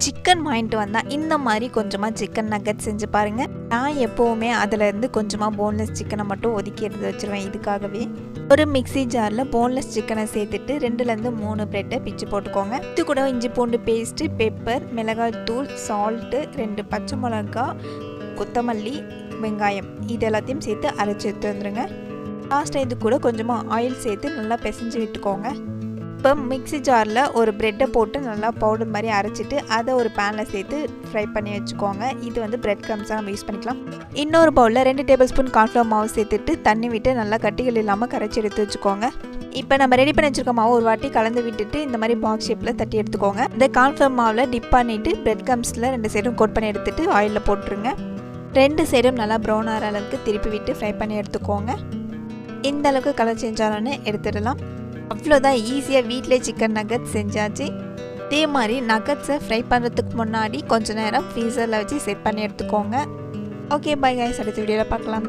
Chicken வாங்கிட்டு வந்தால் இந்த மாதிரி கொஞ்சமாக சிக்கன் நக்கட் செஞ்சு பாருங்கள். நான் எப்போவுமே அதிலேருந்து கொஞ்சமாக போன்லெஸ் சிக்கனை மட்டும் ஒதுக்கி எடுத்து வச்சுருவேன். இதுக்காகவே ஒரு மிக்ஸி ஜாரில் போன்லெஸ் சிக்கனை சேர்த்துட்டு 2லேருந்து 3 பிரெட்டை பிச்சு போட்டுக்கோங்க. இது கூட இஞ்சி பூண்டு பேஸ்ட்டு, பெப்பர், மிளகாய் தூள், சால்ட்டு, 2 பச்சை மிளகா, கொத்தமல்லி, வெங்காயம் இது எல்லாத்தையும் சேர்த்து அரைச்சி எடுத்து வந்துடுங்க. லாஸ்ட்டாக இது கூட கொஞ்சமாக ஆயில் சேர்த்து நல்லா பிசைஞ்சு விட்டுக்கோங்க. இப்போ மிக்ஸி ஜாரில் ஒரு ப்ரெட்டை போட்டு நல்லா பவுடர் மாதிரி அரைச்சிட்டு அதை ஒரு பேனில் சேர்த்து ஃப்ரை பண்ணி வச்சுக்கோங்க. இது வந்து பிரெட் க்ரம்ஸாக நம்ம யூஸ் பண்ணிக்கலாம். இன்னொரு பவுலில் 2 டேபிள் ஸ்பூன் கார்ன்ஃப்ளவர் மாவு சேர்த்துட்டு தண்ணி விட்டு நல்லா கட்டிகள் இல்லாமல் கரைச்சி எடுத்து வச்சுக்கோங்க. இப்போ நம்ம ரெடி பண்ணி வச்சுருக்க மாவு ஒரு வாட்டி கலந்து விட்டுட்டு இந்த மாதிரி பாக்ஸ் ஷேப்பில் தட்டி எடுத்துக்கோங்க. இந்த கார்ன்ஃப்ளவர் மாவில் டிப் பண்ணிவிட்டு பிரெட் க்ரம்ஸில் 2 சைடும் கோட் பண்ணி எடுத்துகிட்டு ஆயிலில் போட்டுருங்க. 2 சைடும் நல்லா ப்ரௌன் ஆகிற அளவுக்கு திருப்பி விட்டு ஃப்ரை பண்ணி எடுத்துக்கோங்க. இந்த அளவுக்கு கலர் சேஞ்ச் ஆனோன்னு எடுத்துடலாம். அவ்வளோதான், ஈஸியாக வீட்டிலே சிக்கன் நக்கட் செஞ்சாச்சு. இதே மாதிரி நக்கட்ஸை ஃப்ரை பண்ணுறதுக்கு முன்னாடி கொஞ்சம் நேரம் ஃப்ரீசரில் வச்சு செட் பண்ணி எடுத்துக்கோங்க. ஓகே, பை கைஸ், அடுத்த வீடியோவில் பார்க்கலாம்.